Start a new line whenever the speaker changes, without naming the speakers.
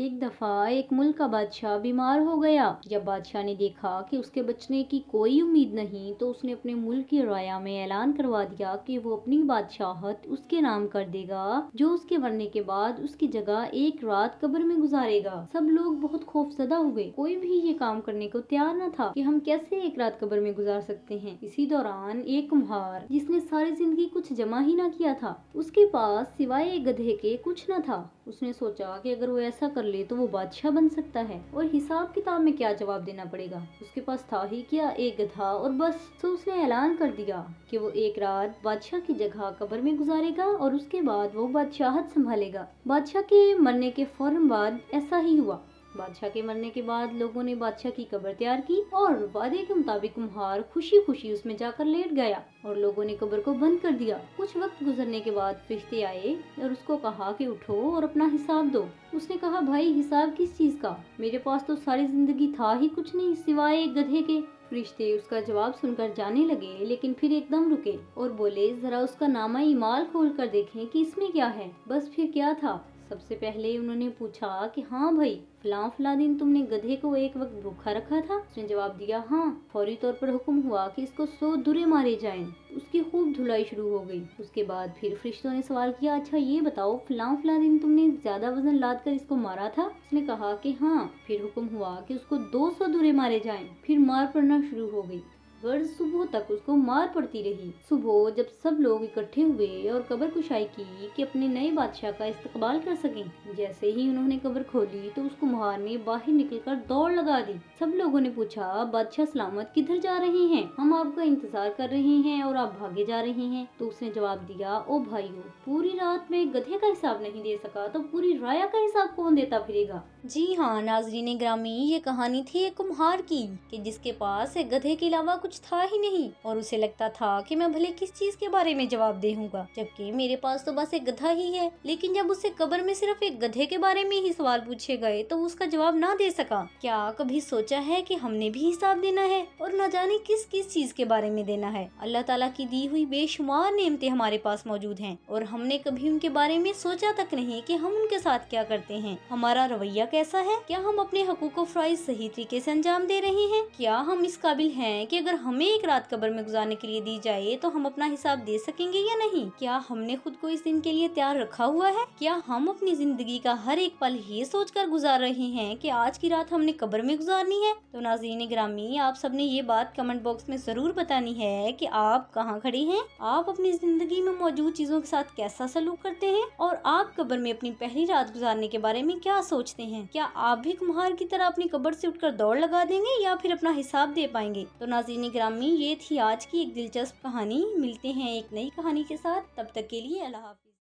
ایک دفعہ ایک ملک کا بادشاہ بیمار ہو گیا۔ جب بادشاہ نے دیکھا کہ اس کے بچنے کی کوئی امید نہیں تو اس نے اپنے ملک کی رعایا میں اعلان کروا دیا کہ وہ اپنی بادشاہت اس کے نام کر دے گا، جو اس کے مرنے کے بعد اس کی جگہ ایک رات قبر میں گزارے گا۔ سب لوگ بہت خوف زدہ ہوئے، کوئی بھی یہ کام کرنے کو تیار نہ تھا کہ ہم کیسے ایک رات قبر میں گزار سکتے ہیں۔ اسی دوران ایک کمہار جس نے ساری زندگی کچھ جمع ہی نہ کیا تھا، اس کے پاس سوائے ایک گدھے کے کچھ نہ تھا۔ اس نے سوچا کہ اگر وہ ایسا کر لے تو وہ بادشاہ بن سکتا ہے اور حساب کتاب میں کیا جواب دینا پڑے گا۔ اس کے پاس تھا ہی کیا، ایک گدھا اور بس۔ تو اس نے اعلان کر دیا کہ وہ ایک رات بادشاہ کی جگہ قبر میں گزارے گا اور اس کے بعد وہ بادشاہت سنبھالے گا۔ بادشاہ کے مرنے کے فوراً بعد ایسا ہی ہوا۔ بادشاہ کے مرنے کے بعد لوگوں نے بادشاہ کی قبر تیار کی اور وعدے کے مطابق کمہار خوشی خوشی اس میں جا کر لیٹ گیا اور لوگوں نے قبر کو بند کر دیا۔ کچھ وقت گزرنے کے بعد فرشتے آئے اور اس کو کہا کہ اٹھو اور اپنا حساب دو۔ اس نے کہا، بھائی حساب کس چیز کا؟ میرے پاس تو ساری زندگی تھا ہی کچھ نہیں سوائے ایک گدھے کے۔ فرشتے اس کا جواب سن کر جانے لگے، لیکن پھر ایک دم رکے اور بولے، ذرا اس کا نامہ اعمال کھول کر دیکھیں کہ اس میں کیا ہے۔ بس پھر کیا تھا؟ سب سے پہلے انہوں نے پوچھا کہ ہاں بھائی، فلاں فلاں دن تم نے گدھے کو ایک وقت بھوکھا رکھا تھا؟ اس نے جواب دیا، ہاں۔ فوری طور پر حکم ہوا کہ اس کو 100 درے مارے جائیں۔ اس کی خوب دھلائی شروع ہو گئی۔ اس کے بعد پھر فرشتوں نے سوال کیا، اچھا یہ بتاؤ فلاں فلاں دن تم نے زیادہ وزن لاد کر اس کو مارا تھا؟ اس نے کہا کہ ہاں۔ پھر حکم ہوا کہ اس کو 200 درے مارے جائیں۔ پھر مار پڑنا شروع ہو گئی۔ غرض صبح تک اس کو مار پڑتی رہی۔ صبح جب سب لوگ اکٹھے ہوئے اور قبر کشائی کی کہ اپنے نئے بادشاہ کا استقبال کر سکیں، جیسے ہی انہوں نے قبر کھولی تو اس کمہار نے باہر نکل کر دوڑ لگا دی۔ سب لوگوں نے پوچھا، بادشاہ سلامت کدھر جا رہے ہیں؟ ہم آپ کا انتظار کر رہے ہیں اور آپ بھاگے جا رہے ہیں۔ تو اس نے جواب دیا، او بھائیو، پوری رات میں گدھے کا حساب نہیں دے سکا تو پوری رایا کا حساب کون دیتا پھرے گا؟ جی ہاں ناظرین گرامی، یہ کہانی تھی ایک کمہار کی کہ جس کے پاس ایک گدھے کے علاوہ کچھ تھا ہی نہیں اور اسے لگتا تھا کہ میں بھلے کس چیز کے بارے میں جواب دے ہوں گا، جبکہ میرے پاس تو بس ایک گدھا ہی ہے۔ لیکن جب اسے قبر میں صرف ایک گدھے کے بارے میں ہی سوال پوچھے گئے تو اس کا جواب نہ دے سکا۔ کیا کبھی سوچا ہے کہ ہم نے بھی حساب دینا ہے اور نہ جانے کس کس چیز کے بارے میں دینا ہے؟ اللہ تعالیٰ کی دی ہوئی بے شمار نعمتیں ہمارے پاس موجود ہیں اور ہم نے کبھی ان کے بارے میں سوچا تک نہیں کہ ہم ان کے ساتھ کیا کرتے ہیں۔ ہمارا رویہ کیسا ہے؟ کیا ہم اپنے حقوق و فرائض صحیح طریقے سے انجام دے رہے ہیں؟ کیا ہم اس قابل ہیں کہ اگر ہمیں ایک رات قبر میں گزارنے کے لیے دی جائے تو ہم اپنا حساب دے سکیں گے یا نہیں؟ کیا ہم نے خود کو اس دن کے لیے تیار رکھا ہوا ہے؟ کیا ہم اپنی زندگی کا ہر ایک پل یہ سوچ کر گزار رہے ہیں کہ آج کی رات ہم نے قبر میں گزارنی ہے؟ تو ناظرین گرامی، آپ سب نے یہ بات کمنٹ باکس میں ضرور بتانی ہے کہ آپ کہاں کھڑے ہیں، آپ اپنی زندگی میں موجود چیزوں کے ساتھ کیسا سلوک کرتے ہیں اور آپ قبر میں اپنی پہلی رات گزارنے کے بارے میں کیا سوچتے ہیں۔ کیا آپ بھی کمہار کی طرح اپنی قبر سے اٹھ کر دوڑ لگا دیں گے یا پھر اپنا حساب دے پائیں گے؟ تو ناظرین گرامی، یہ تھی آج کی ایک دلچسپ کہانی۔ ملتے ہیں ایک نئی کہانی کے ساتھ، تب تک کے لیے اللہ حافظ۔